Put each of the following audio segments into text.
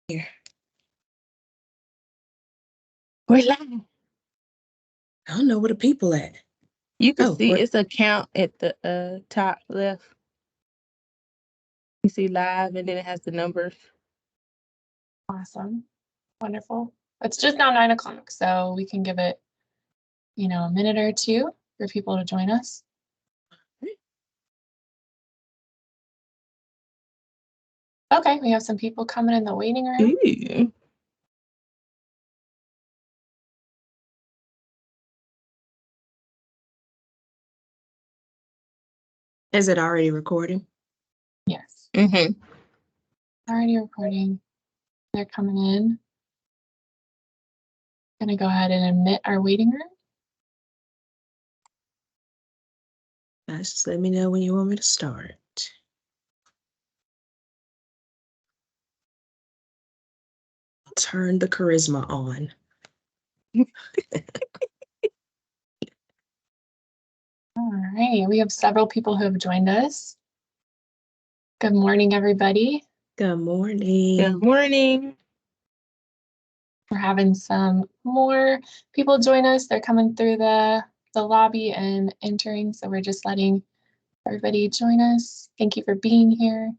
Here. We're live. I don't know where the people at. You can see it's a count at the top left. You see live, and then it has the numbers. Awesome. Wonderful. It's just now 9 o'clock, so we can give it, a minute or two for people to join us. Okay, we have some people coming in the waiting room. Ooh. Is it already recording? Yes. Mm-hmm. Already recording. They're coming in. Gonna go ahead and admit our waiting room. Guys, just let me know when you want me to start. Turn the charisma on. All right, we have several people who have joined us. Good morning, everybody. Good morning. Good morning. We're having some more people join us. They're coming through the lobby and entering, so we're just letting everybody join us. Thank you for being here.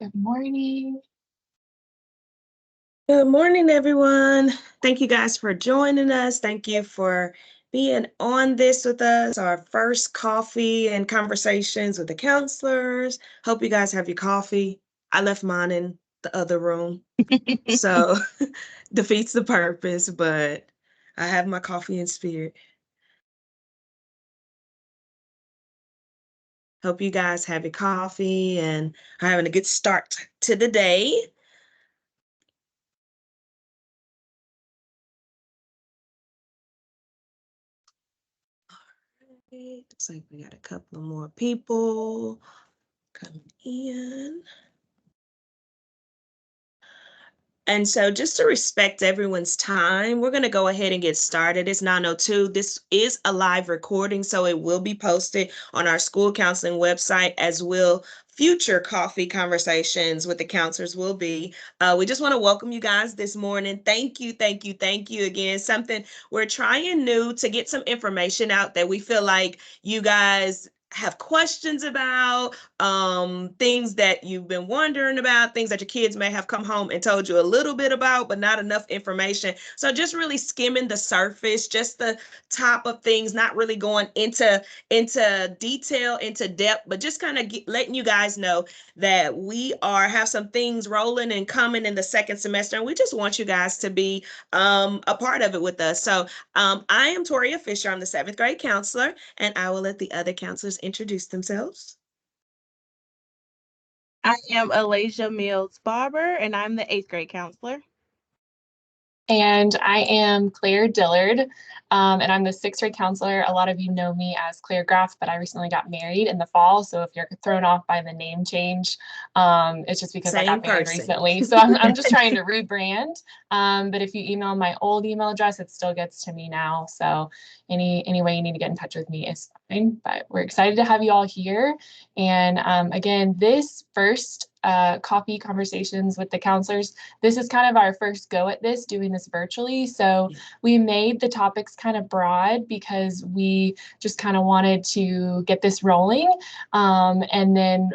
Good morning. Good morning, everyone. Thank you guys for joining us. Thank you for being on this with us, our first coffee and conversations with the counselors. Hope you guys have your coffee. I left mine in the other room, so defeats the purpose, but I have my coffee in spirit. Hope you guys have your coffee and are having a good start to the day. Looks like we got a couple of more people coming in. And so just to respect everyone's time, we're going to go ahead and get started. It's 9:02. This is a live recording, so it will be posted on our school counseling website, as will future coffee conversations with the counselors will be. We just want to welcome you guys this morning. Thank you again. Something we're trying new to get some information out that we feel like you guys have questions about, things that you've been wondering about, things that your kids may have come home and told you a little bit about, but not enough information. So just really skimming the surface, just the top of things, not really going into detail, into depth, but just kind of letting you guys know that we have some things rolling and coming in the second semester, and we just want you guys to be a part of it with us. So I am Toria Fisher. I'm the 7th grade counselor, and I will let the other counselors introduce themselves. I am Alasia Mills Barber, and I'm the 8th grade counselor. And I am Claire Dillard, and I'm the 6th grade counselor. A lot of you know me as Claire Graff, but I recently got married in the fall. So if you're thrown off by the name change, it's just because I got married recently. So I'm just trying to rebrand. But if you email my old email address, it still gets to me now. So any way you need to get in touch with me is fine. But we're excited to have you all here. And again, this first coffee conversations with the counselors, this is kind of our first go at this, doing this virtually. So we made the topics kind of broad because we just kind of wanted to get this rolling. And then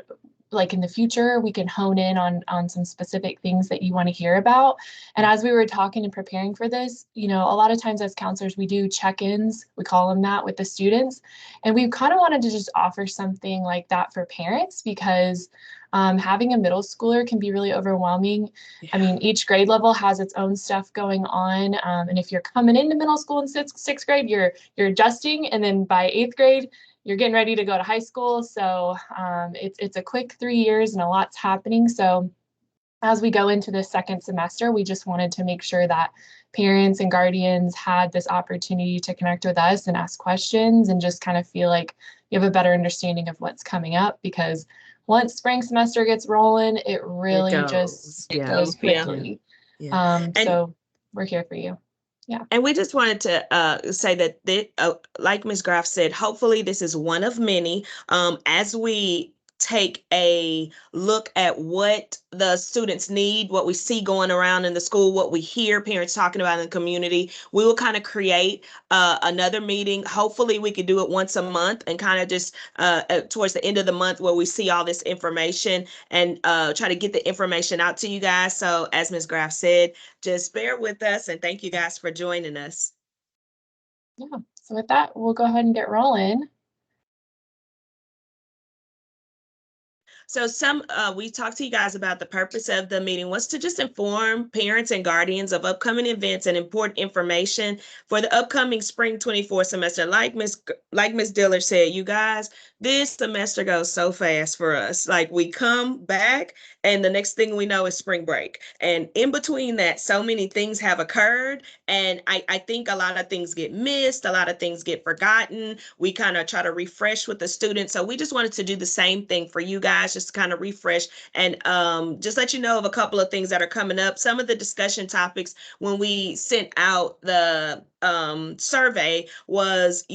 like in the future, we can hone in on some specific things that you want to hear about. And as we were talking and preparing for this, a lot of times as counselors, we do check-ins, we call them that, with the students. And we kind of wanted to just offer something like that for parents, because having a middle schooler can be really overwhelming. Yeah. I mean, each grade level has its own stuff going on. And if you're coming into middle school in sixth grade, you're adjusting. And then by 8th grade, you're getting ready to go to high school. So it's a quick 3 years and a lot's happening. So as we go into the second semester, we just wanted to make sure that parents and guardians had this opportunity to connect with us and ask questions and just kind of feel like you have a better understanding of what's coming up, because once spring semester gets rolling, it really goes quickly. Yeah. So we're here for you. And we just wanted to say that, like Ms. Graff said, hopefully this is one of many. As we take a look at what the students need, what we see going around in the school, what we hear parents talking about in the community, we will kind of create another meeting. Hopefully we could do it once a month and kind of just towards the end of the month where we see all this information and try to get the information out to you guys. So as Ms. Graff said, just bear with us and thank you guys for joining us. Yeah, so with that, we'll go ahead and get rolling. So we talked to you guys about the purpose of the meeting was to just inform parents and guardians of upcoming events and important information for the upcoming spring 24 semester. Like Miss Diller said, you guys, this semester goes so fast for us. Like we come back and the next thing we know is spring break. And in between that, so many things have occurred. And I think a lot of things get missed, a lot of things get forgotten. We kind of try to refresh with the students. So we just wanted to do the same thing for you guys, just to kind of refresh and just let you know of a couple of things that are coming up. Some of the discussion topics when we sent out the survey was,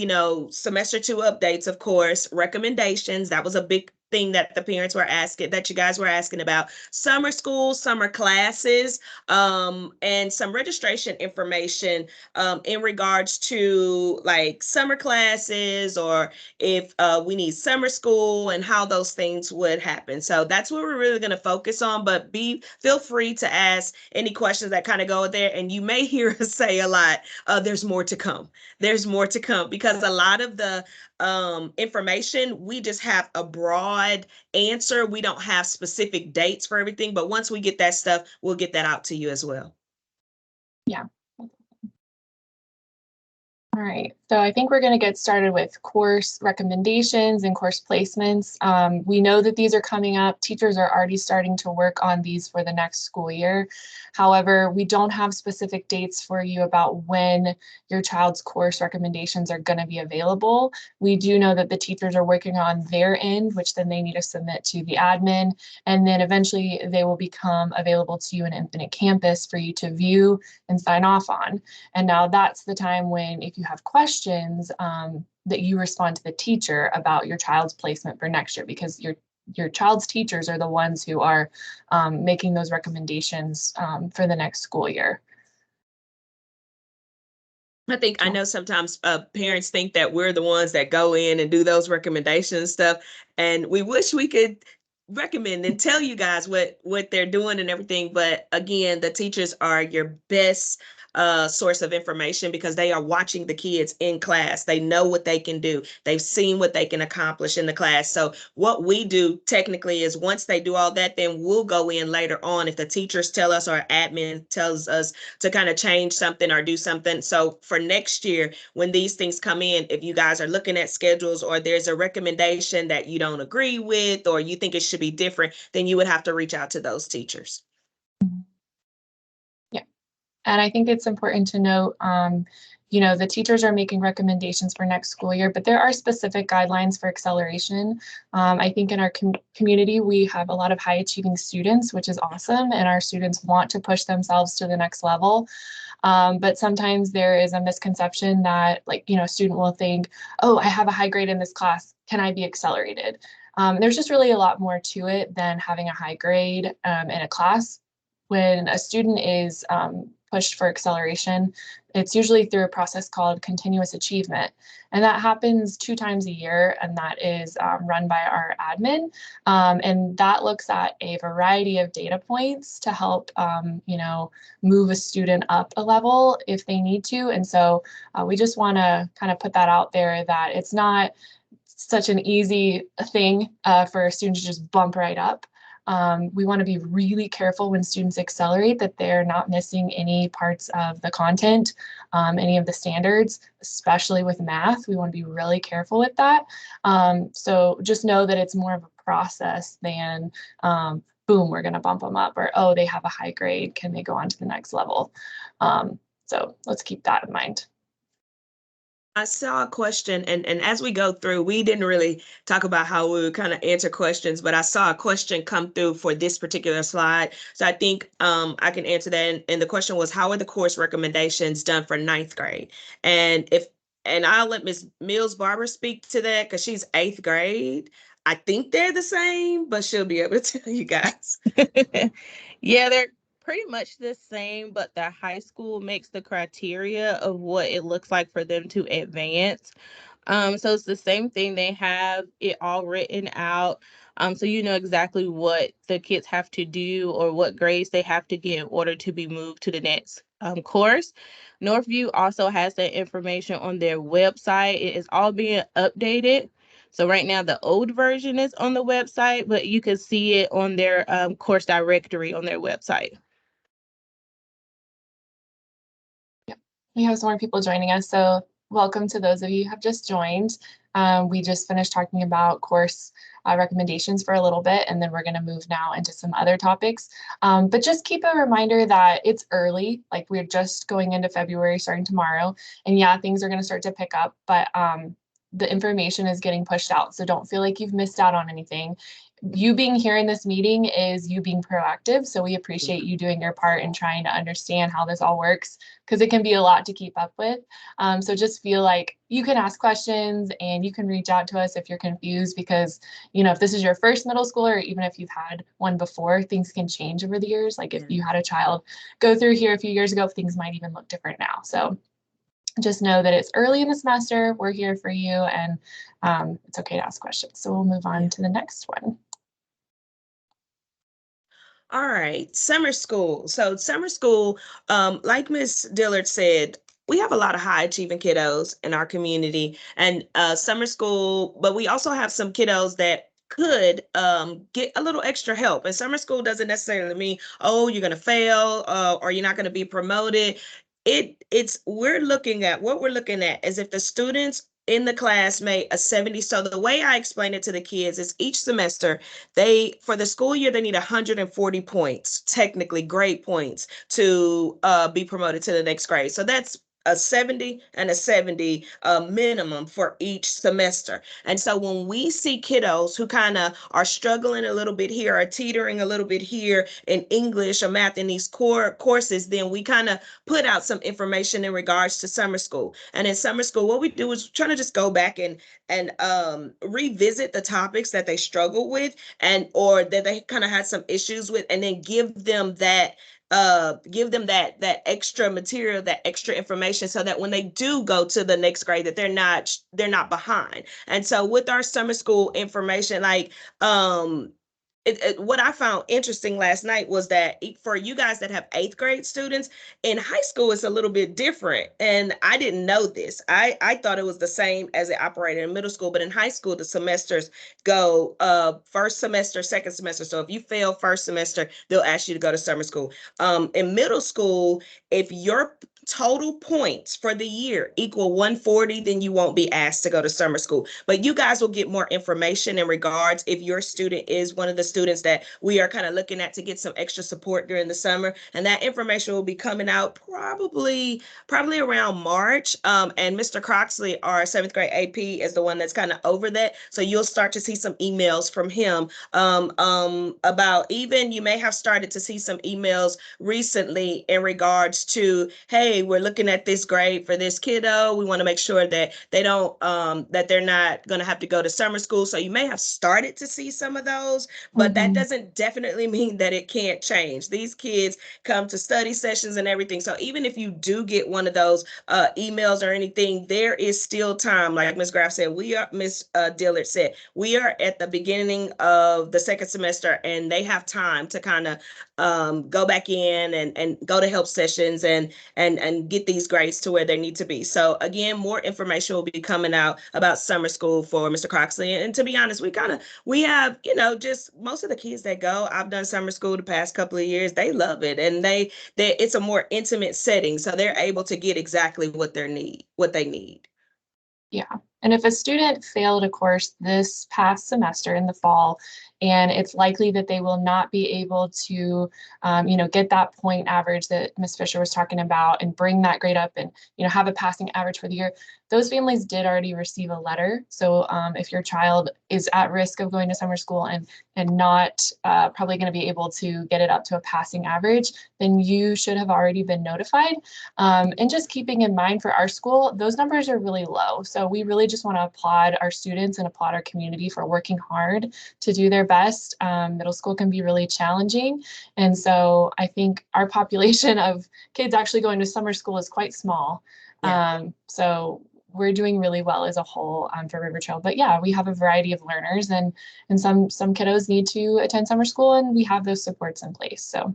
semester 2 updates, of course, recommendations. That was a big thing that the parents were asking, that you guys were asking about. Summer school, summer classes, and some registration information in regards to like summer classes or if we need summer school and how those things would happen. So that's what we're really going to focus on, but feel free to ask any questions that kind of go there. And you may hear us say a lot, there's more to come. There's more to come because a lot of the information, we just have a broad answer. We don't have specific dates for everything, but once we get that stuff, we'll get that out to you as well. Yeah. All right, so I think we're going to get started with course recommendations and course placements. We know that these are coming up. Teachers are already starting to work on these for the next school year. However, we don't have specific dates for you about when your child's course recommendations are going to be available. We do know that the teachers are working on their end, which then they need to submit to the admin, and then eventually they will become available to you in Infinite Campus for you to view and sign off on. And now that's the time when, if you have questions, that you respond to the teacher about your child's placement for next year, because your child's teachers are the ones who are making those recommendations for the next school year. I know sometimes parents think that we're the ones that go in and do those recommendations stuff, and we wish we could recommend and tell you guys what they're doing and everything. But again, the teachers are your best source of information because they are watching the kids in class. They know what they can do. They've seen what they can accomplish in the class. So what we do technically is once they do all that, then we'll go in later on if the teachers tell us or admin tells us to kind of change something or do something. So for next year, when these things come in, if you guys are looking at schedules or there's a recommendation that you don't agree with or you think it should be different, then you would have to reach out to those teachers. And I think it's important to note, the teachers are making recommendations for next school year, but there are specific guidelines for acceleration. I think in our community, we have a lot of high achieving students, which is awesome. And our students want to push themselves to the next level. But sometimes there is a misconception that a student will think, oh, I have a high grade in this class. Can I be accelerated? There's just really a lot more to it than having a high grade in a class. When a student is pushed for acceleration, it's usually through a process called continuous achievement. And that happens 2 times a year, and that is run by our admin. And that looks at a variety of data points to help, move a student up a level if they need to. And so we just want to kind of put that out there that it's not such an easy thing for a student to just bump right up. We want to be really careful when students accelerate that they're not missing any parts of the content, any of the standards, especially with math. We want to be really careful with that. So just know that it's more of a process than boom, we're going to bump them up, or oh, they have a high grade, can they go on to the next level? So let's keep that in mind. I saw a question, and as we go through, we didn't really talk about how we would kind of answer questions, but I saw a question come through for this particular slide. So I think I can answer that. And the question was, how are the course recommendations done for ninth grade? And if and I'll let Ms. Mills Barber speak to that because she's eighth grade. I think they're the same, but she'll be able to tell you guys. Yeah, they're pretty much the same, but the high school makes the criteria of what it looks like for them to advance. So it's the same thing. They have it all written out. So you know exactly what the kids have to do or what grades they have to get in order to be moved to the next course. Northview also has that information on their website. It is all being updated. So right now the old version is on the website, but you can see it on their course directory on their website. We have some more people joining us, so welcome to those of you who have just joined. We just finished talking about course recommendations for a little bit, and then we're going to move now into some other topics. But just keep a reminder that it's early, like we're just going into February starting tomorrow, and yeah, things are going to start to pick up, but the information is getting pushed out, so don't feel like you've missed out on anything. You being here in this meeting is you being proactive, so we appreciate you doing your part in trying to understand how this all works, because it can be a lot to keep up with. So just feel like you can ask questions and you can reach out to us if you're confused, because if this is your first middle schooler, or even if you've had one before, things can change over the years. Like if you had a child go through here a few years ago, things might even look different now. So just know that it's early in the semester. We're here for you, and it's okay to ask questions. So we'll move on to the next one. All right, summer school. So summer school, like Miss Dillard said, we have a lot of high achieving kiddos in our community, and summer school, but we also have some kiddos that could get a little extra help. And summer school doesn't necessarily mean, oh, you're going to fail or you're not going to be promoted. It's we're looking at what we're looking at is if the students in the class made a 70. So the way I explain it to the kids is each semester for the school year they need 140 points, technically grade points, to be promoted to the next grade. So that's a 70 and a 70 minimum for each semester. And so when we see kiddos who kind of are struggling a little bit here, are teetering a little bit here in English or math in these core courses, then we kind of put out some information in regards to summer school. And in summer school, what we do is trying to just go back and revisit the topics that they struggle with and or that they kind of had some issues with, and then give them that extra material, that extra information, so that when they do go to the next grade that they're not behind. And so with our summer school information, like what I found interesting last night was that for you guys that have eighth grade students, in high school it's a little bit different. And I didn't know this. I thought it was the same as it operated in middle school, but in high school the semesters go first semester, second semester. So if you fail first semester, they'll ask you to go to summer school. In middle school, if your total points for the year equal 140, then you won't be asked to go to summer school. But you guys will get more information in regards if your student is one of the students that we are kind of looking at to get some extra support during the summer. And that information will be coming out probably around March. And Mr. Croxley, our seventh grade AP, is the one that's kind of over that. So you'll start to see some emails from him about, even you may have started to see some emails recently in regards to, hey, we're looking at this grade for this kiddo. We want to make sure that they don't that they're not going to have to go to summer school. So you may have started to see some of those, but that doesn't definitely mean that it can't change. These kids come to study sessions and everything. So even if you do get one of those emails or anything, there is still time. Like Ms. Graff said, Ms. Dillard said, we are at the beginning of the second semester, and they have time to kind of go back in and go to help sessions and get these grades to where they need to be. So again, more information will be coming out about summer school for Mr. Croxley. And to be honest, we have, just most of the kids that go, I've done summer school the past couple of years, they love it. And it's a more intimate setting. So they're able to get exactly what they need. Yeah. And if a student failed a course this past semester in the fall, and it's likely that they will not be able to, get that point average that Ms. Fisher was talking about and bring that grade up and, have a passing average for the year, those families did already receive a letter. So if your child is at risk of going to summer school and not probably going to be able to get it up to a passing average, then you should have already been notified. And just keeping in mind for our school, those numbers are really low. So we really just want to applaud our students and applaud our community for working hard to do their best. Middle school can be really challenging. And so I think our population of kids actually going to summer school is quite small. Yeah. So we're doing really well as a whole for River Trail. But yeah, we have a variety of learners, and some kiddos need to attend summer school, and we have those supports in place. So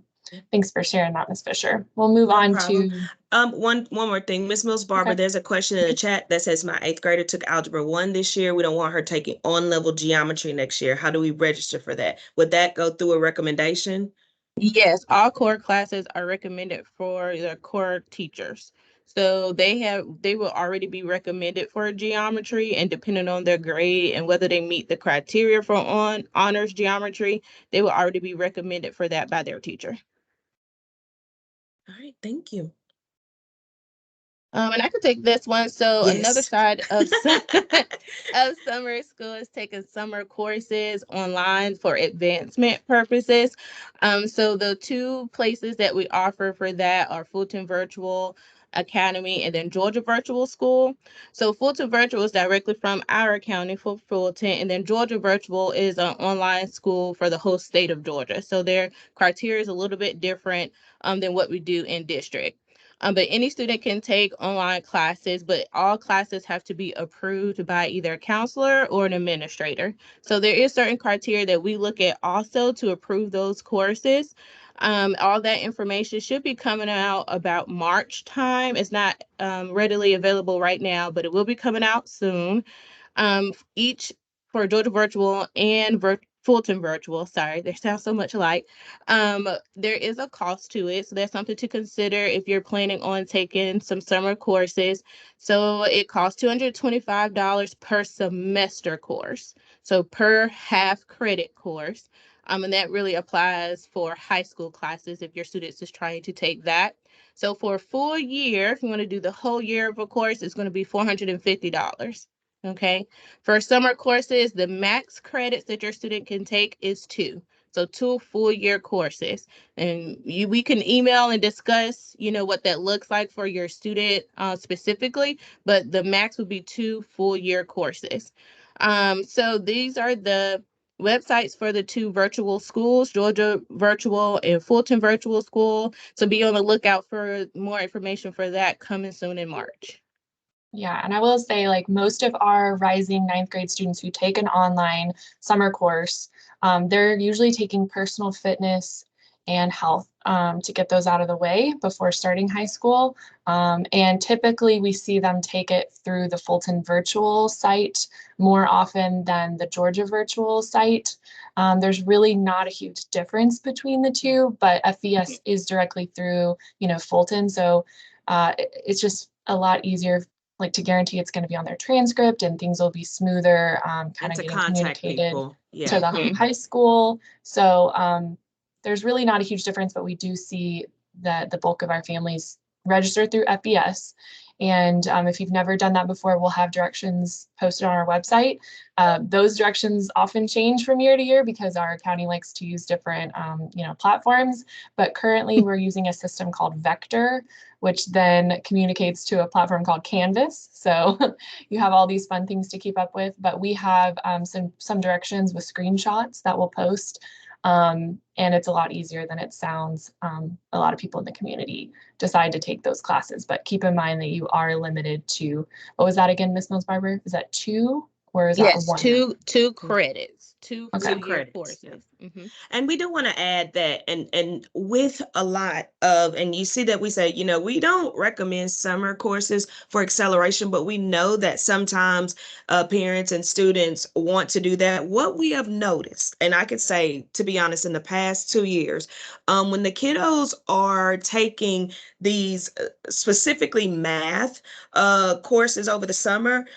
thanks for sharing that, Ms. Fisher. We'll move No on problem. to One more thing, Miss Mills Barber, okay. there's a question in the chat that says my eighth grader took Algebra 1 this year. We don't want her taking on-level geometry next year. How do we register for that? Would that go through a recommendation? Yes, all core classes are recommended for the core teachers. So they will already be recommended for geometry, and depending on their grade and whether they meet the criteria for honors geometry, they will already be recommended for that by their teacher. All right, thank you. And I could take this one. So another Yes. side of of summer school is taking summer courses online for advancement purposes. So the two places that we offer for that are Fulton Virtual Academy and then Georgia Virtual School. So Fulton Virtual is directly from our county for Fulton, and then Georgia Virtual is an online school for the whole state of Georgia. So their criteria is a little bit different than what we do in district. But any student can take online classes, but all classes have to be approved by either a counselor or an administrator. So there is certain criteria that we look at also to approve those courses. All that information should be coming out about March time. It's not readily available right now, but it will be coming out soon. Each for Georgia Virtual and Fulton Virtual, sorry, they sound so much alike. There is a cost to it, so that's something to consider if you're planning on taking some summer courses. So it costs $225 per semester course, so per half credit course. And that really applies for high school classes if your students is trying to take that. So for a full year, if you want to do the whole year of a course, it's going to be $450. Okay. For summer courses, the max credits that your student can take is 2. So 2 full year courses. And we can email and discuss, what that looks like for your student specifically, but the max would be 2 full year courses. So these are the websites for the 2 virtual schools, Georgia Virtual and Fulton Virtual School. So be on the lookout for more information for that coming soon in March. Yeah, and I will say, like, most of our rising ninth grade students who take an online summer course, they're usually taking personal fitness and health to get those out of the way before starting high school. And typically we see them take it through the Fulton virtual site more often than the Georgia virtual site. There's really not a huge difference between the two, but FVS is directly through, Fulton. So it's just a lot easier, like, to guarantee it's going to be on their transcript and things will be smoother, kind And of to getting contact communicated people. to Yeah. the high school. So there's really not a huge difference, but we do see that the bulk of our families register through FBS. And if you've never done that before, we'll have directions posted on our website. Those directions often change from year to year because our county likes to use different, platforms. But currently we're using a system called Vector, which then communicates to a platform called Canvas. So you have all these fun things to keep up with, but we have some directions with screenshots that we'll post. And it's a lot easier than it sounds. A lot of people in the community decide to take those classes, but keep in mind that you are limited to, what was that again, Ms. Mills Barber? Is that 2 or is that Yes, 1? two credits, 2 Okay. full 2 year credits. courses. Yeah. And we do want to add that, and with a lot of, and you see that we say, we don't recommend summer courses for acceleration, but we know that sometimes parents and students want to do that. What we have noticed, and I could say, to be honest, in the past 2 years, when the kiddos are taking these specifically math courses over the summer,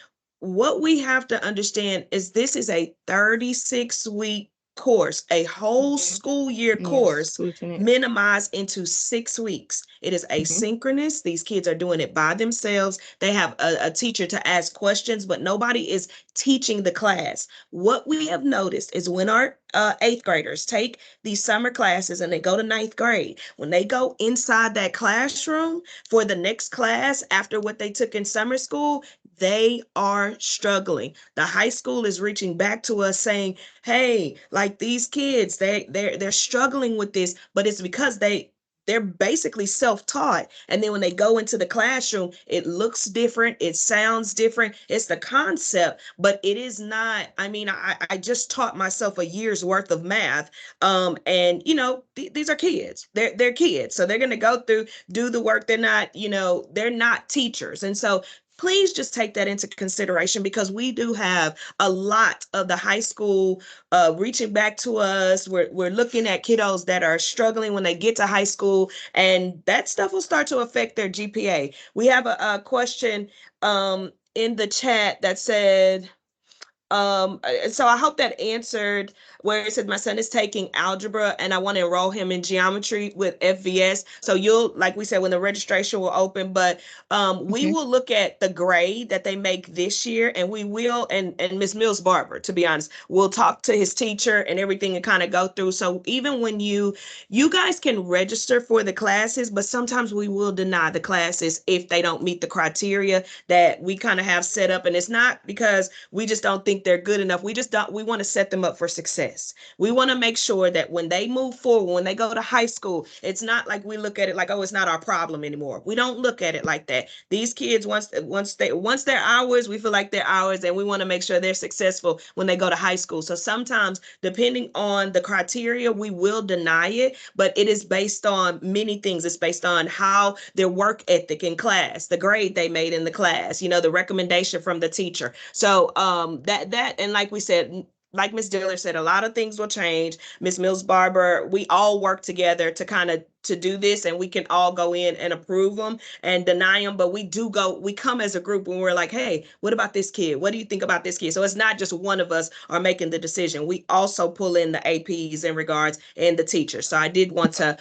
what we have to understand is this is a 36-week course, a whole Mhm. school year Yes, course Lieutenant. minimized into 6 weeks. It is Mhm. asynchronous. These kids are doing it by themselves. They have a teacher to ask questions, but nobody is teaching the class. What we have noticed is when our eighth graders take these summer classes and they go to ninth grade, when they go inside that classroom for the next class after what they took in summer school, they are struggling. The high school is reaching back to us saying, hey, like these kids, they're struggling with this, but it's because they're basically self-taught, and then when they go into the classroom, it looks different, it sounds different, it's the concept, but it is not. I mean, I just taught myself a year's worth of math, and these are kids, they're kids, so they're going to go through, do the work. They're not, they're not teachers, and so please just take that into consideration, because we do have a lot of the high school reaching back to us. We're looking at kiddos that are struggling when they get to high school, and that stuff will start to affect their GPA. We have a question in the chat that said, so I hope that answered where it said my son is taking algebra and I want to enroll him in geometry with FVS. So you'll, like we said, when the registration will open, but we Mhm. will look at the grade that they make this year, and we will, and Miss Mills Barber, to be honest, we'll talk to his teacher and everything and kind of go through. So even when you guys can register for the classes, but sometimes we will deny the classes if they don't meet the criteria that we kind of have set up. And it's not because we just don't think they're good enough. We just don't, we want to set them up for success. We want to make sure that when they move forward, when they go to high school, it's not like we look at it like, oh, it's not our problem anymore. We don't look at it like that. These kids, once they're ours, we feel like they're ours, and we want to make sure they're successful when they go to high school. So sometimes, depending on the criteria, we will deny it, but it is based on many things. It's based on how their work ethic in class, the grade they made in the class, the recommendation from the teacher. So that and like we said, like Miss Diller said, a lot of things will change. Miss Mills Barber, we all work together to kind of to do this, and we can all go in and approve them and deny them. But we come as a group when we're like, hey, what about this kid? What do you think about this kid? So it's not just one of us are making the decision. We also pull in the APs in regards and the teachers. So I did want to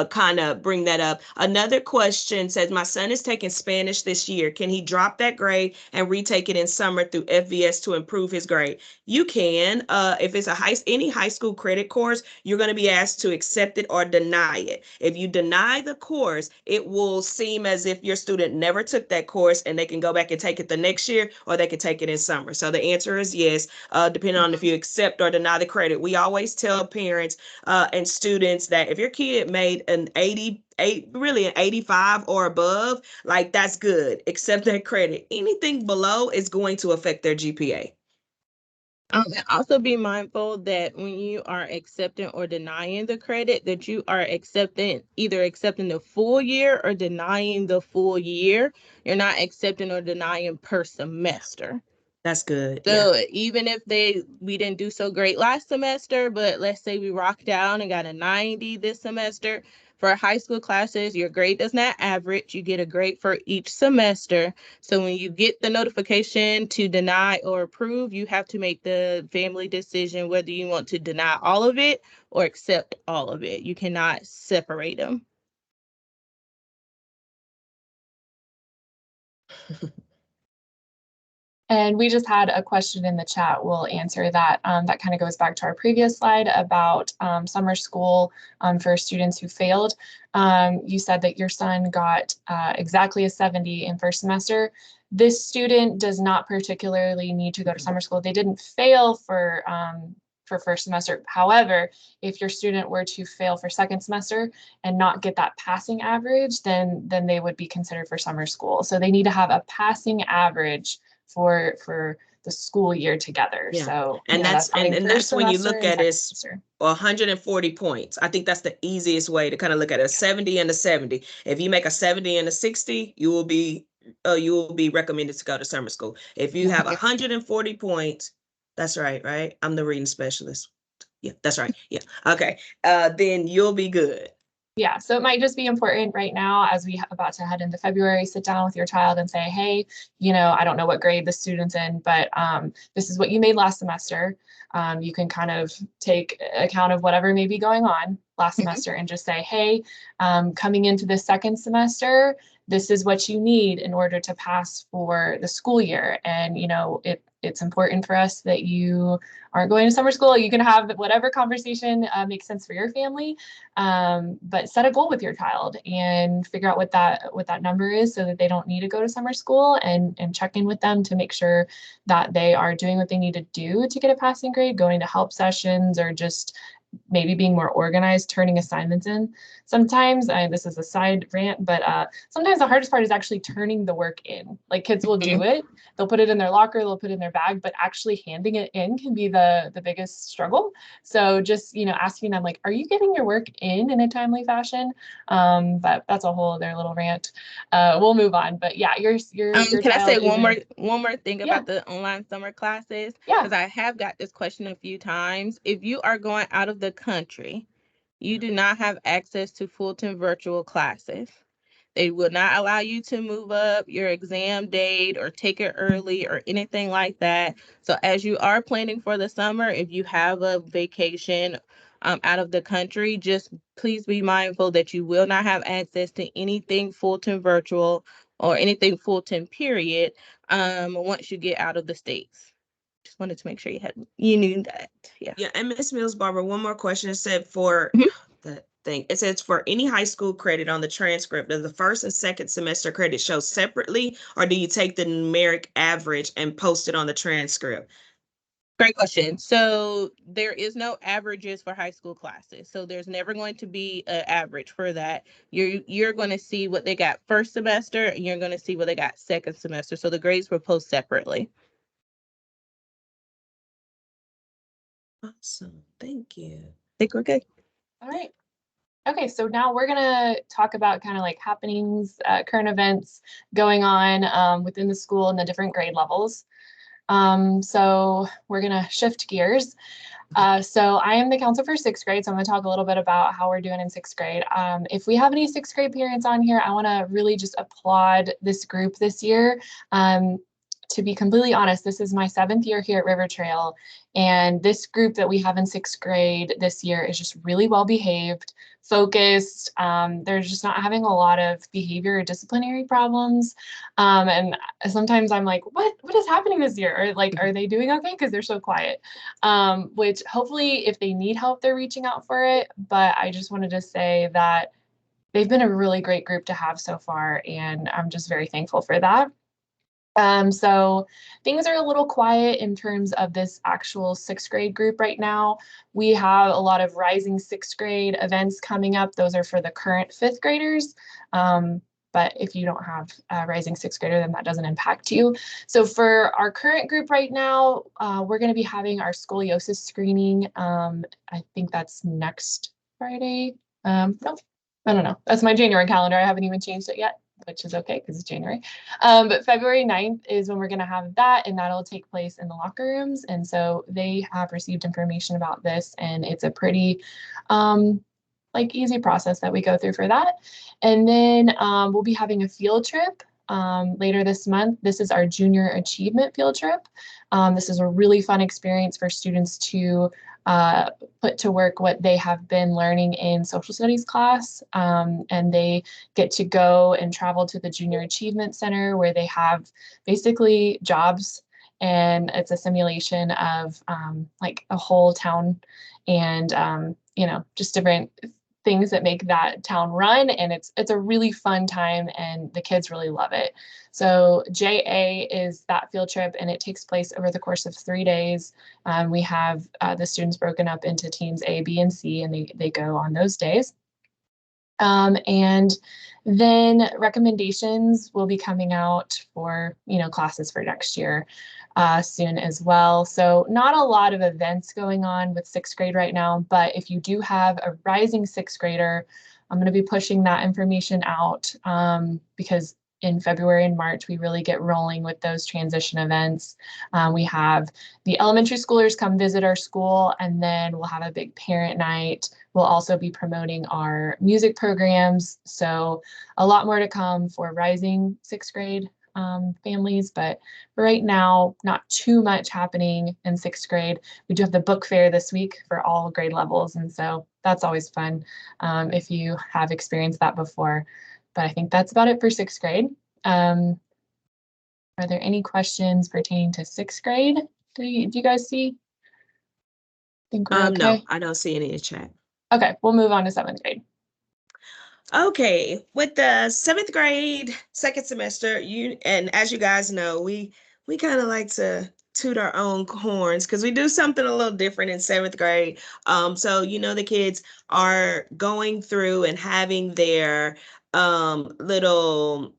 kind of bring that up. Another question says, my son is taking Spanish this year. Can he drop that grade and retake it in summer through FVS to improve his grade? You can. If it's any high school credit course, you're going to be asked to accept it or deny it. If you deny the course, it will seem as if your student never took that course, and they can go back and take it the next year, or they can take it in summer. So the answer is yes, depending on if Mhm. you accept or deny the credit. We always tell parents and students that if your kid made an 88, really an 85 or above, like that's good. Accept that credit. Anything below is going to affect their GPA. And also be mindful that when you are accepting or denying the credit, that you are either accepting the full year or denying the full year. You're not accepting or denying per semester. That's good. Yeah. So even if we didn't do so great last semester, but let's say we rocked out and got a 90 this semester, for high school classes, your grade does not average. You get a grade for each semester. So when you get the notification to deny or approve, you have to make the family decision whether you want to deny all of it or accept all of it. You cannot separate them. And we just had a question in the chat. We'll answer that. That kind of goes back to our previous slide about summer school for students who failed. You said that your son got exactly a 70 in first semester. This student does not particularly need to go to summer school. They didn't fail for first semester. However, if your student were to fail for second semester and not get that passing average, then they would be considered for summer school. So they need to have a passing average for the school year together. Yeah. So, And that's coming and first that's when you semester look and at second it, semester. 140 points. I think that's the easiest way to kind of look at it. A 70 and a 70. If you make a 70 and a 60, you will be recommended to go to summer school. If you have Mhm. 140 points, that's right, right? I'm the reading specialist. Yeah, that's right. Yeah. Okay. Then you'll be good. Yeah, so it might just be important right now as we about to head into February, sit down with your child and say, hey, I don't know what grade the student's in, but this is what you made last semester. You can kind of take account of whatever may be going on last Mhm. semester and just say, hey, coming into the second semester, this is what you need in order to pass for the school year. And, it's important for us that you aren't going to summer school. You can have whatever conversation makes sense for your family, but set a goal with your child and figure out what that number is so that they don't need to go to summer school, and check in with them to make sure that they are doing what they need to do to get a passing grade, going to help sessions, or just maybe being more organized, turning assignments in. Sometimes, this is a side rant, but sometimes the hardest part is actually turning the work in. Like kids will do Mhm. it, they'll put it in their locker, they'll put it in their bag, but actually handing it in can be the biggest struggle. So just asking them like, are you getting your work in a timely fashion? But that's a whole other little rant. We'll move on. But yeah, your Can I say child is in. one more thing Yeah, about the online summer classes? yeah. Because I have got this question a few times. If you are going out of the country, you do not have access to Fulton virtual classes. They will not allow you to move up your exam date or take it early or anything like that. So as you are planning for the summer, if you have a vacation out of the country, just please be mindful that you will not have access to anything Fulton virtual or anything Fulton period once you get out of the States. Just wanted to make sure you knew that. Yeah. Yeah, and Miss Mills Barber, one more question. It said for Mhm. the thing, it says for any high school credit on the transcript, does the first and second semester credit show separately, or do you take the numeric average and post it on the transcript? Great question. So there is no averages for high school classes. So there's never going to be an average for that. You're going to see what they got first semester, and you're going to see what they got second semester. So the grades were posted separately. Awesome. Thank you. I think we're good. All right. Okay, so now we're gonna talk about kind of like happenings, current events going on within the school and the different grade levels. So we're gonna shift gears. So I am the counselor for sixth grade, so I'm gonna talk a little bit about how we're doing in sixth grade. If we have any sixth grade parents on here, I wanna really just applaud this group this year. To be completely honest, this is my 7th year here at River Trail, and this group that we have in sixth grade this year is just really well behaved, focused. They're just not having a lot of behavior or disciplinary problems. And sometimes I'm like, what is happening this year? Or like, are they doing okay? Because they're so quiet. Which hopefully, if they need help, they're reaching out for it. But I just wanted to say that they've been a really great group to have so far, and I'm just very thankful for that. So things are a little quiet in terms of this actual sixth grade group right now. We have a lot of rising sixth grade events coming up. Those are for the current fifth graders. But if you don't have a rising sixth grader, then that doesn't impact you. So for our current group right now, we're going to be having our scoliosis screening. I think that's next Friday. No, I don't know. That's my January calendar. I haven't even changed it yet, which is okay because it's January. But February 9th is when we're going to have that, and that'll take place in the locker rooms. And so they have received information about this, and it's a pretty easy process that we go through for that. And then we'll be having a field trip later this month. This is our junior achievement field trip. This is a really fun experience for students to uh, put to work what they have been learning in social studies class. And they get to go and travel to the Junior Achievement Center where they have basically jobs. And it's a simulation of like a whole town and, just different things that make that town run, and it's a really fun time and the kids really love it. So JA is that field trip, and it takes place over the course of 3 days. We have the students broken up into teams A, B, and C, and they go on those days. And then recommendations will be coming out for classes for next year soon as well. So not a lot of events going on with sixth grade right now, but if you do have a rising sixth grader, I'm going to be pushing that information out because in February and March, we really get rolling with those transition events. We have the elementary schoolers come visit our school, and then we'll have a big parent night. We'll also be promoting our music programs. So a lot more to come for rising sixth grade families, but right now, not too much happening in sixth grade. We do have the book fair this week for all grade levels, and so that's always fun if you have experienced that before. But I think that's about it for sixth grade. Are there any questions pertaining to sixth grade? Do you guys see? I think we're okay. No, I don't see any in the chat. Okay, we'll move on to seventh grade. Okay, with the seventh grade second semester, and as you guys know, we kind of like to toot our own horns because we do something a little different in seventh grade. So the kids are going through and having their little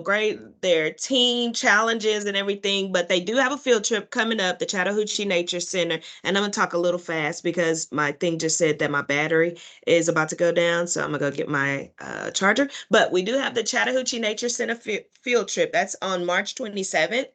grade their team challenges and everything, but they do have a field trip coming up, the Chattahoochee Nature Center, and I'm gonna talk a little fast because my thing just said that my battery is about to go down, so I'm gonna go get my charger. But we do have the Chattahoochee Nature Center field trip. That's on March 27th.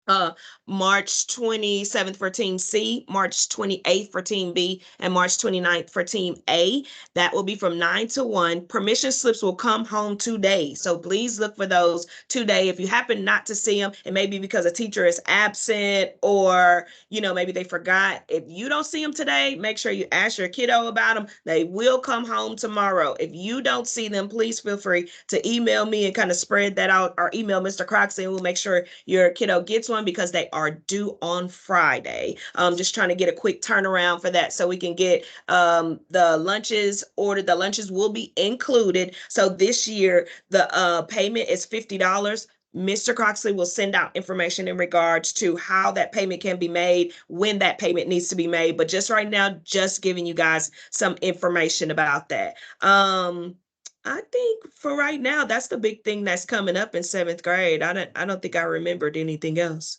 uh March 27th for Team C, March 28th for Team B, and March 29th for Team A. That will be from 9 to 1. Permission slips will come home today. So please look for those today. If you happen not to see them, it may be because a teacher is absent or, maybe they forgot. If you don't see them today, make sure you ask your kiddo about them. They will come home tomorrow. If you don't see them, please feel free to email me and kind of spread that out, or email Mr. Croxy, and we'll make sure your kiddo gets one because they are due on Friday. Just trying to get a quick turnaround for that so we can get the lunches ordered. The lunches will be included. So this year, the payment is $50. Mr. Croxley will send out information in regards to how that payment can be made, when that payment needs to be made. But just right now, just giving you guys some information about that. I think for right now, that's the big thing that's coming up in seventh grade. I don't think I remembered anything else.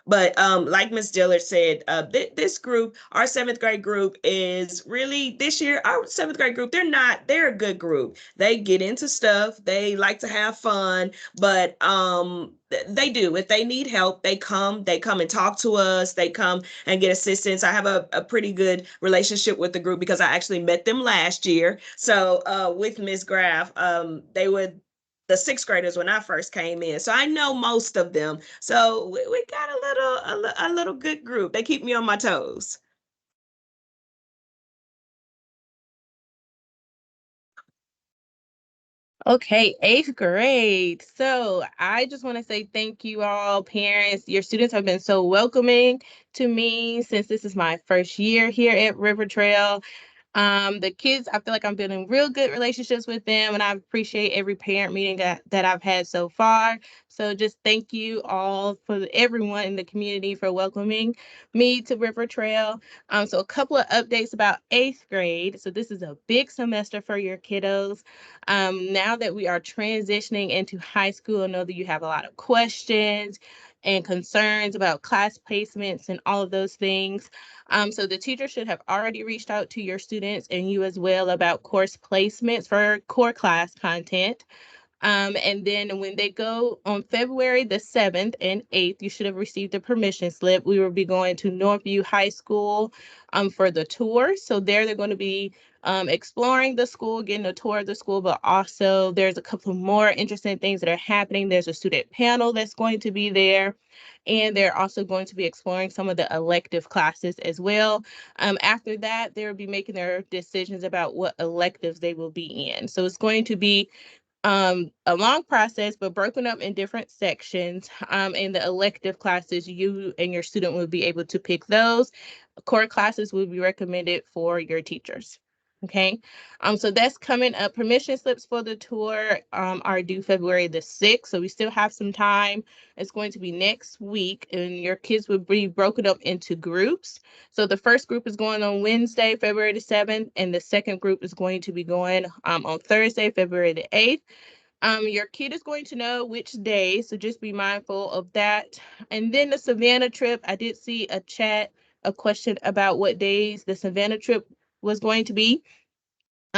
But like Miss Dillard said, this group, our seventh grade group, is really this year. Our seventh grade group, they're a good group. They get into stuff. They like to have fun, but they do. If they need help, they come. They come and talk to us. They come and get assistance. I have a pretty good relationship with the group because I actually met them last year. So with Miss Graff, they would the sixth graders when I first came in. So I know most of them. So we got a little good group. They keep me on my toes. Okay, eighth grade. So I just want to say thank you all, parents. Your students have been so welcoming to me since this is my first year here at River Trail. The kids, I feel like I'm building real good relationships with them, and I appreciate every parent meeting that I've had so far. So just thank you all for everyone in the community for welcoming me to River Trail. So a couple of updates about eighth grade. So this is a big semester for your kiddos. Now that we are transitioning into high school, I know that you have a lot of questions and concerns about class placements and all of those things. So the teacher should have already reached out to your students and you as well about course placements for core class content. And then when they go on February the 7th and 8th, you should have received a permission slip. We will be going to Northview High School for the tour. So there they're going to be exploring the school, getting a tour of the school, but also there's a couple more interesting things that are happening. There's a student panel that's going to be there. And they're also going to be exploring some of the elective classes as well. After that, they'll be making their decisions about what electives they will be in. So it's going to be a long process, but broken up in different sections. In the elective classes, you and your student will be able to pick those. Core classes will be recommended for your teachers. Okay, so that's coming up. Permission slips for the tour are due February the 6th, so we still have some time. It's going to be next week, and your kids will be broken up into groups. So the first group is going on Wednesday, February the 7th, and the second group is going to be going on Thursday, February the 8th. Your kid is going to know which day, so just be mindful of that. And then the Savannah trip, I did see a question about what days the Savannah trip was going to be.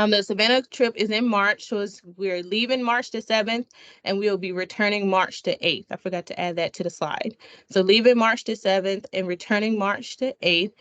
The Savannah trip is in March, so we're leaving March the 7th, and we'll be returning March the 8th. I forgot to add that to the slide. So leaving March the 7th and returning March the 8th.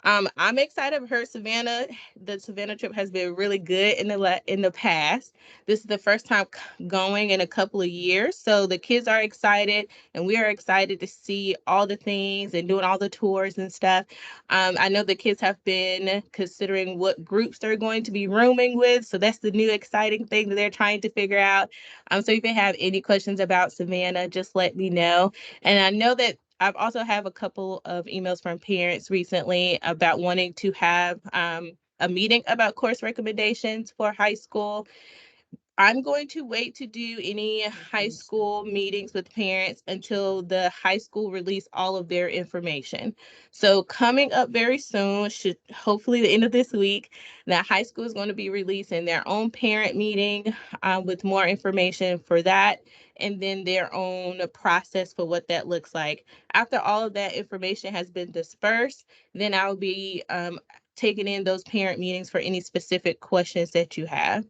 I'm excited for Savannah. The Savannah trip has been really good in the past. This is the first time going in a couple of years, so the kids are excited, and we are excited to see all the things and doing all the tours and stuff. I know the kids have been considering what groups they're going to be rooming with, so that's the new exciting thing that they're trying to figure out. So if you have any questions about Savannah, just let me know. And I know that I've also have a couple of emails from parents recently about wanting to have a meeting about course recommendations for high school. I'm going to wait to do any high school meetings with parents until the high school release all of their information. So coming up very soon, should hopefully the end of this week, that high school is going to be releasing their own parent meeting with more information for that, and then their own process for what that looks like. After all of that information has been dispersed, then I'll be taking in those parent meetings for any specific questions that you have.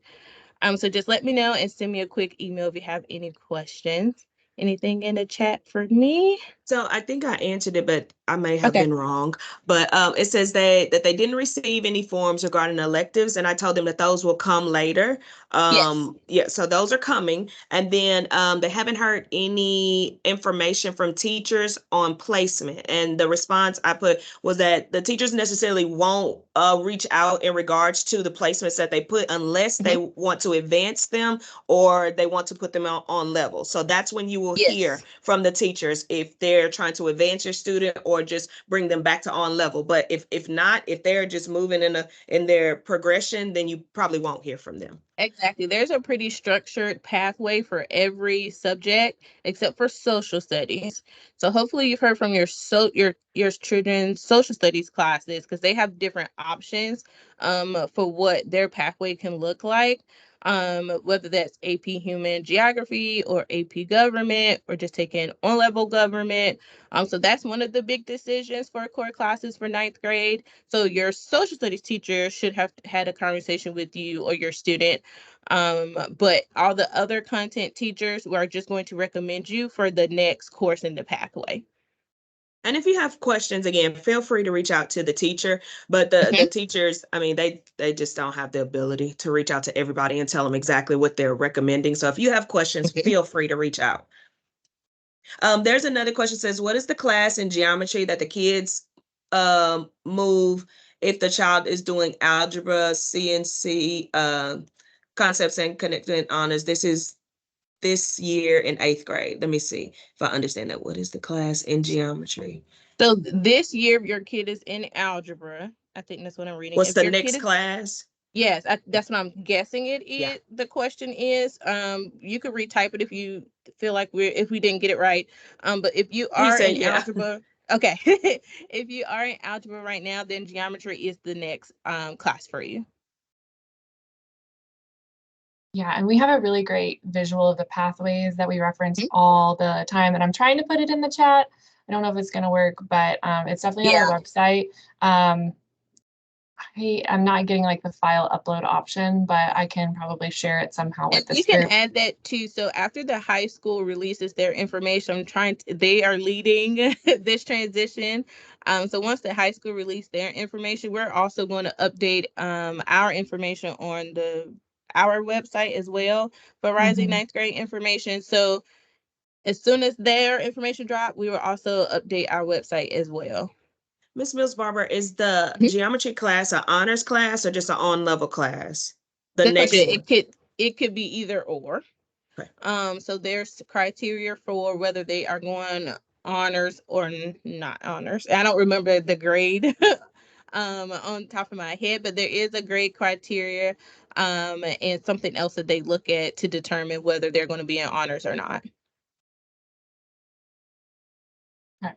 So just let me know and send me a quick email if you have any questions. Anything in the chat for me? So I think I answered it, but I may have Okay. been wrong. But it says that they didn't receive any forms regarding electives, and I told them that those will come later. Yes. Yeah, so those are coming, and then they haven't heard any information from teachers on placement. And the response I put was that the teachers necessarily won't reach out in regards to the placements that they put unless they Mhm. want to advance them or they want to put them on level. So that's when you will hear Yes. from the teachers if they're trying to advance your student or just bring them back to on level. But if not, if they're just moving in their progression, then you probably won't hear from them. Exactly. There's a pretty structured pathway for every subject except for social studies. So hopefully you've heard from your children's social studies classes because they have different options for what their pathway can look like. Whether that's AP Human Geography or AP Government or just taking on level government. So that's one of the big decisions for core classes for ninth grade. So your social studies teacher should have had a conversation with you or your student, but all the other content teachers are just going to recommend you for the next course in the pathway. And if you have questions, again, feel free to reach out to the teacher. But the Mhm. teachers, I mean, they just don't have the ability to reach out to everybody and tell them exactly what they're recommending. So if you have questions, Mhm. feel free to reach out. There's another question says, what is the class in geometry that the kids move if the child is doing algebra, CNC, concepts and connected honors? This is this year in eighth grade. Let me see if I understand that. What is the class in geometry? So this year, if your kid is in algebra, I think that's what I'm reading. What's If the your kid next is, class? yes, that's what I'm guessing it Yeah. is. The question is, you could retype it if you feel like if we didn't get it right. But if you You are say in yeah. algebra, okay, if you are in algebra right now, then geometry is the next class for you. Yeah, and we have a really great visual of the pathways that we reference all the time, and I'm trying to put it in the chat. I don't know if it's going to work, but it's definitely on our Yeah. website. I'm not getting like the file upload option, but I can probably share it somehow And with you this can group. add that too. So after the high school releases their information, they are leading this transition. So once the high school release their information, we're also going to update our information on our website as well for Rising Mhm. Ninth Grade information. So as soon as their information drop, we will also update our website as well. Miss Mills Barber, is the Mhm. geometry class an honors class or just an on level class? The Good question. next one. It could be either or. Okay. So there's criteria for whether they are going honors or not honors. I don't remember the grade on top of my head, but there is a grade criteria and something else that they look at to determine whether they're going to be in honors or not. Okay,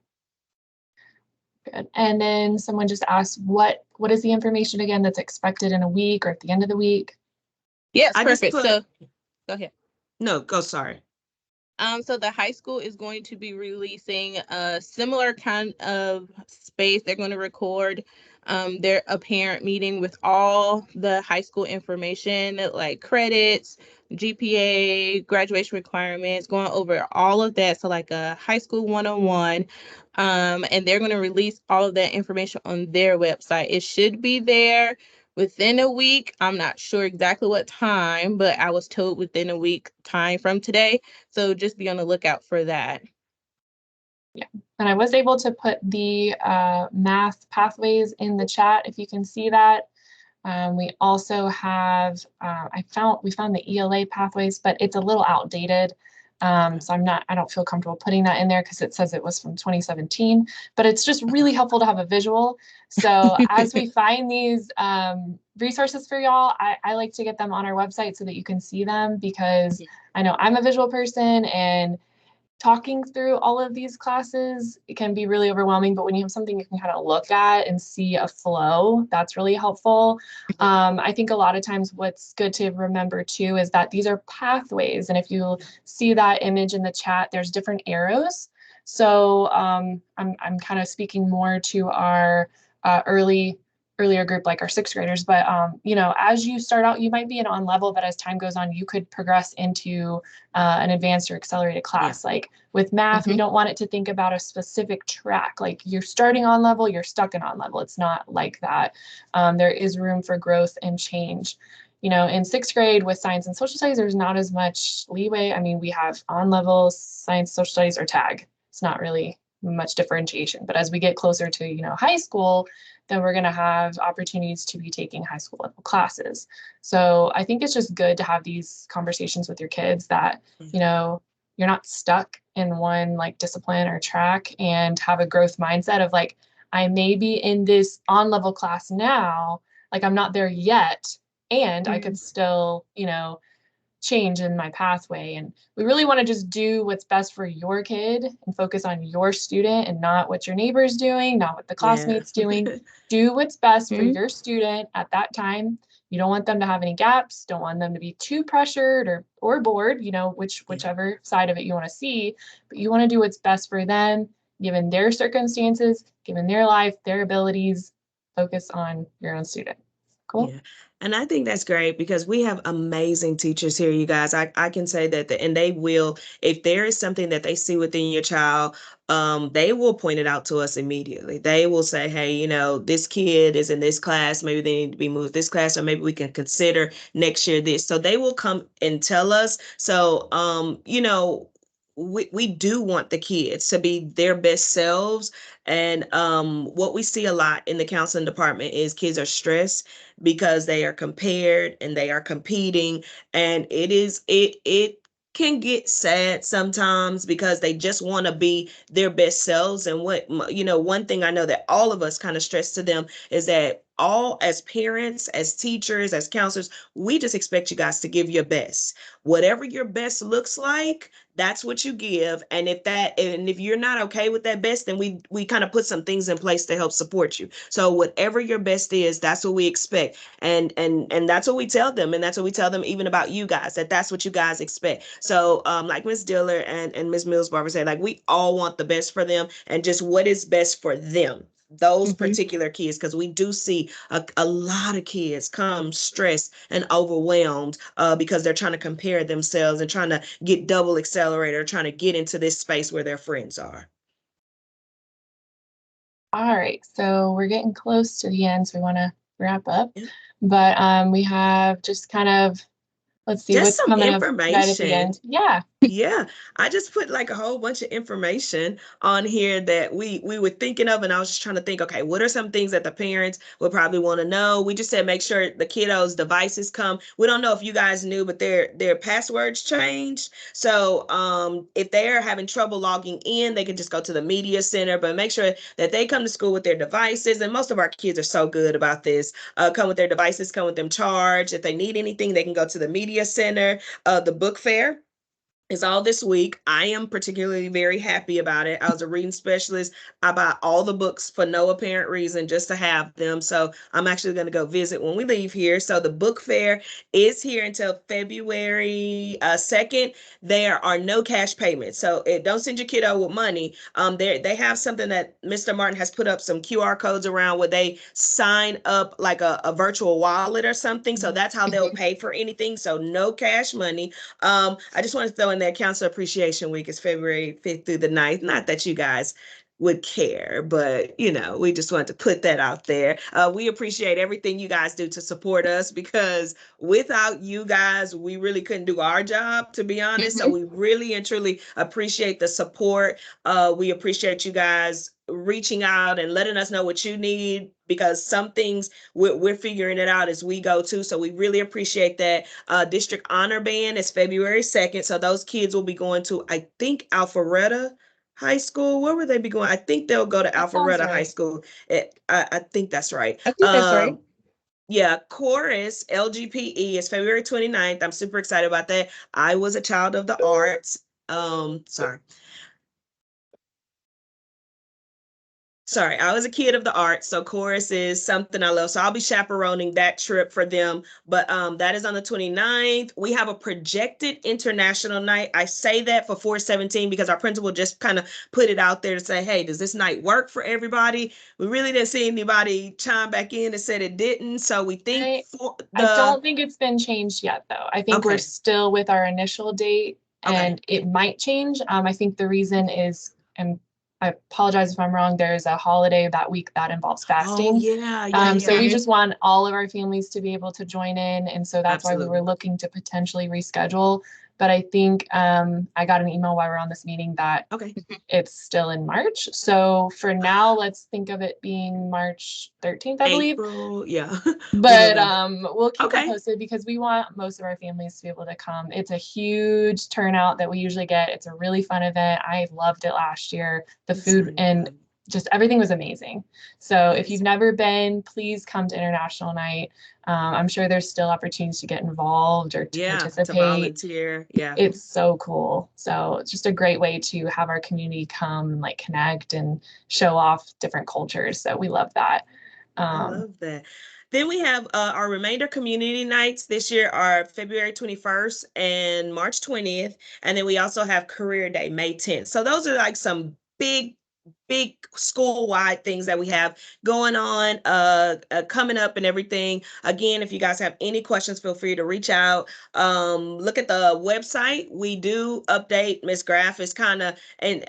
good. And then someone just asked, what is the information again that's expected in a week or at the end of the week? Yes, I just perfect. put So go ahead. no, go sorry. So the high school is going to be releasing a similar kind of space. They're going to record They're a parent meeting with all the high school information, like credits, GPA, graduation requirements, going over all of that. So like a high school 101. And they're going to release all of that information on their website. It should be there within a week. I'm not sure exactly what time, but I was told within a week time from today. So just be on the lookout for that. Yeah, and I was able to put the math pathways in the chat if you can see that. We also have, we found the ELA pathways, but it's a little outdated. So I don't feel comfortable putting that in there because it says it was from 2017, but it's just really helpful to have a visual. So as we find these resources for y'all, I like to get them on our website so that you can see them, because I know I'm a visual person, and talking through all of these classes, it can be really overwhelming, but when you have something you can kind of look at and see a flow, that's really helpful. I think a lot of times what's good to remember too is that these are pathways. And if you see that image in the chat, there's different arrows. So I'm kind of speaking more to our earlier group, like our sixth graders. But as you start out, you might be an on level, but as time goes on, you could progress into an advanced or accelerated class. Like with math, we don't want it to think about a specific track. Like you're starting on level, you're stuck in on level. It's not like that. There is room for growth and change. In sixth grade with science and social studies, there's not as much leeway. I mean, we have on level science, social studies, or tag. It's not really much differentiation. But as we get closer to, high school, then we're going to have opportunities to be taking high school level classes. So I think it's just good to have these conversations with your kids that, you're not stuck in one like discipline or track, and have a growth mindset of like, I may be in this on level class now, like I'm not there yet, and I could still, change in my pathway. And we really want to just do what's best for your kid and focus on your student and not what your neighbor's doing, not what the classmates doing. Do what's best for your student at that time. You don't want them to have any gaps, don't want them to be too pressured or bored, whichever side of it you want to see, but you want to do what's best for them, given their circumstances, given their life, their abilities. Focus on your own student. Cool. Yeah. And I think that's great because we have amazing teachers here, you guys. I can say that, and they will, if there is something that they see within your child, they will point it out to us immediately. They will say, hey, this kid is in this class. Maybe they need to be moved this class, or maybe we can consider next year this. So they will come and tell us. So, we do want the kids to be their best selves. And what we see a lot in the counseling department is kids are stressed because they are compared and they are competing, and it can get sad sometimes because they just want to be their best selves. And one thing I know that all of us kind of stress to them is that all, as parents, as teachers, as counselors, we just expect you guys to give your best. Whatever your best looks like, that's what you give. And if you're not okay with that best, then we kind of put some things in place to help support you. So whatever your best is, that's what we expect. And that's what we tell them. And that's what we tell them even about you guys, that's what you guys expect. So like Ms. Diller and Ms. Mills Barber said, like, we all want the best for them and just what is best for them, those particular kids, because we do see a lot of kids come stressed and overwhelmed because they're trying to compare themselves and trying to get double accelerator, trying to get into this space where their friends are. All right, so we're getting close to the end, so we want to wrap up. But we have just kind of, let's see, just what's some coming up right at the information. end. Yeah. Yeah, I just put like a whole bunch of information on here that we were thinking of, and I was just trying to think, okay, what are some things that the parents would probably want to know? We just said make sure the kiddos' devices come. We don't know if you guys knew, but their passwords changed. So if they're having trouble logging in, they can just go to the media center, but make sure that they come to school with their devices. And most of our kids are so good about this. Come with their devices, come with them charged. If they need anything, they can go to the media center, the book fair It's all this week. I am particularly very happy about it. I was a reading specialist. I bought all the books for no apparent reason just to have them. So I'm actually going to go visit when we leave here. So the book fair is here until February 2nd. There are no cash payments. So don't send your kiddo with money. They have something that Mr. Martin has put up some QR codes around where they sign up like a virtual wallet or something. So that's how they'll pay for anything. So no cash money. I just want to throw in there Council Appreciation Week is February 5th through the 9th. Not that you guys would care, but we just wanted to put that out there. We appreciate everything you guys do to support us because without you guys, we really couldn't do our job, to be honest. So we really and truly appreciate the support. We appreciate you guys reaching out and letting us know what you need because some things we're figuring it out as we go too. So we really appreciate that. District Honor Band is February 2nd. So those kids will be going to, I think, Alpharetta High School. Where would they be going? I think they'll go to Alpharetta High School. I think that's right. I think that's right. Yeah, Chorus LGPE is February 29th. I'm super excited about that. I was a child of the arts. Sorry, I was a kid of the arts, so chorus is something I love. So I'll be chaperoning that trip for them. But that is on the 29th. We have a projected international night. I say that for 417 because our principal just kind of put it out there to say, hey, does this night work for everybody? We really didn't see anybody chime back in and said it didn't. So we think I don't think it's been changed yet, though. I think we're still with our initial date and it might change. I think the reason is, and I apologize if I'm wrong, there's a holiday that week that involves fasting. So we just want all of our families to be able to join in. And so that's why we were looking to potentially reschedule. But I think I got an email while we're on this meeting that it's still in March. So for now, let's think of it being March 13th, I believe. April, yeah. But we'll keep it posted because we want most of our families to be able to come. It's a huge turnout that we usually get. It's a really fun event. I loved it last year. The food and just everything was amazing. So if you've never been, please come to International Night. I'm sure there's still opportunities to get involved or to participate. To volunteer. Yeah. It's so cool. So it's just a great way to have our community come, like connect and show off different cultures. So we love that. I love that. Then we have our remainder community nights this year are February 21st and March 20th. And then we also have Career Day, May 10th. So those are like some big school-wide things that we have going on coming up and everything. Again, if you guys have any questions, feel free to reach out. Look at the website. We do update. Ms. Graff is kind of and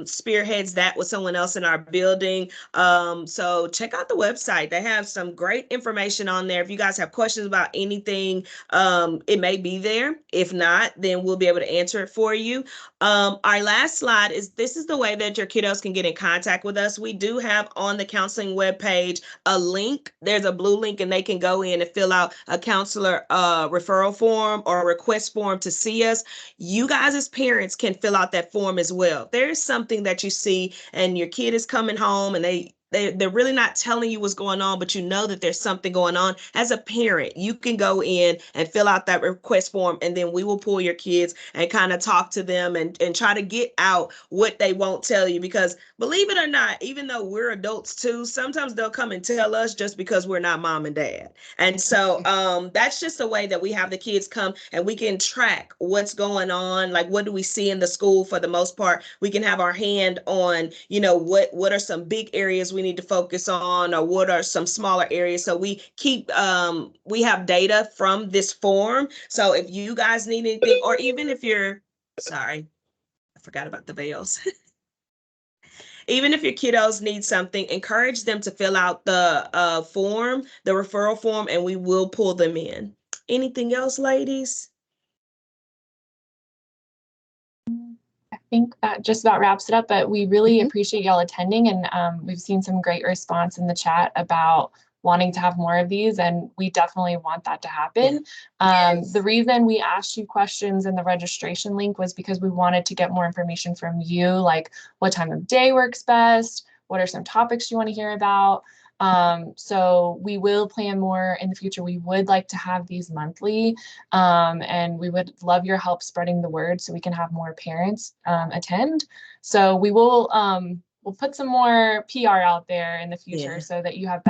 spearheads that with someone else in our building. So check out the website. They have some great information on there. If you guys have questions about anything, it may be there. If not, then we'll be able to answer it for you. Our last slide is this is the way that your kiddos can get in contact with us. We do have on the counseling webpage a link. There's a blue link and they can go in and fill out a counselor referral form or a request form to see us. You guys as parents can fill out that form as well. There's something that you see and your kid is coming home and they're really not telling you what's going on, but you know that there's something going on. As a parent, you can go in and fill out that request form, and then we will pull your kids and kind of talk to them and try to get out what they won't tell you. Because believe it or not, even though we're adults too, sometimes they'll come and tell us just because we're not mom and dad. And so that's just the way that we have the kids come and we can track what's going on. Like, what do we see in the school for the most part? We can have our hand on, what are some big areas we need to focus on or what are some smaller areas. So we we have data from this form. So if you guys need anything, or even if sorry, I forgot about the bells. Even if your kiddos need something, encourage them to fill out the form, the referral form, and we will pull them in. Anything else, ladies? I think that just about wraps it up, but we really appreciate y'all attending, and we've seen some great response in the chat about wanting to have more of these, and we definitely want that to happen. The reason we asked you questions in the registration link was because we wanted to get more information from you, like what time of day works best, what are some topics you want to hear about. So we will plan more in the future. We would like to have these monthly, and we would love your help spreading the word so we can have more parents attend. So we will we'll put some more PR out there in the future so that you have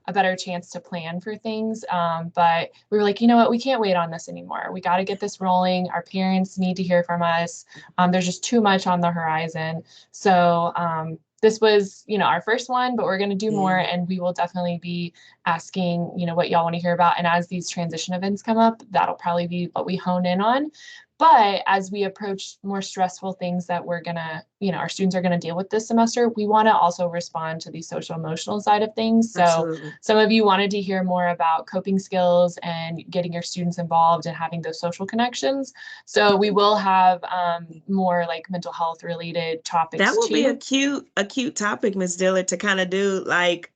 a better chance to plan for things. But we were like, you know what, we can't wait on this anymore. We got to get this rolling. Our parents need to hear from us. There's just too much on the horizon. So this was, our first one, but we're going to do more, and we will definitely be asking, what y'all want to hear about. And as these transition events come up, that'll probably be what we hone in on. But as we approach more stressful things that we're gonna, our students are gonna deal with this semester, we want to also respond to the social emotional side of things. So Absolutely. some of you wanted to hear more about coping skills and getting your students involved and having those social connections. So we will have more like mental health related topics That would be a too. cute topic, Miss Dillard, to kind of do like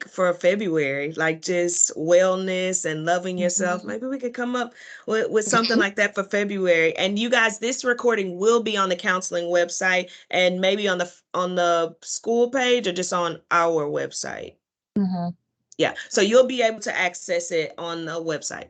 for February, like just wellness and loving yourself. Mhm. Maybe we could come up with something like that for February. And you guys, this recording will be on the counseling website and maybe on the school page or just on our website. Mhm. Yeah. So you'll be able to access it on the website.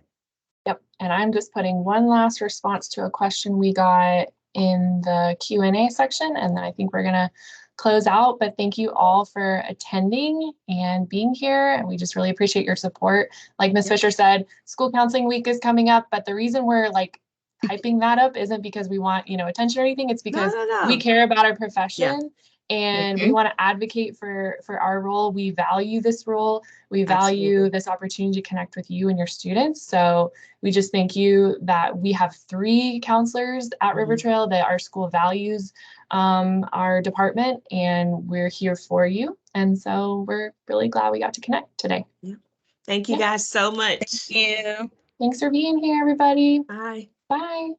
Yep. And I'm just putting one last response to a question we got in the Q&A section, and then I think we're going to close out. But thank you all for attending and being here. And we just really appreciate your support. Like Ms. Fisher said, school counseling week is coming up, but the reason we're like hyping that up isn't because we want, attention or anything. It's because we No. care about our Yeah. profession. And we want to advocate for our role. We value this role. We value Absolutely. this opportunity to connect with you and your students. So we just thank you that we have 3 counselors at River Trail, that our school values our department, and we're here for you. And so we're really glad we got to connect today. Yeah. Thank you guys so much. Thank you. Thanks for being here, everybody. Bye. Bye.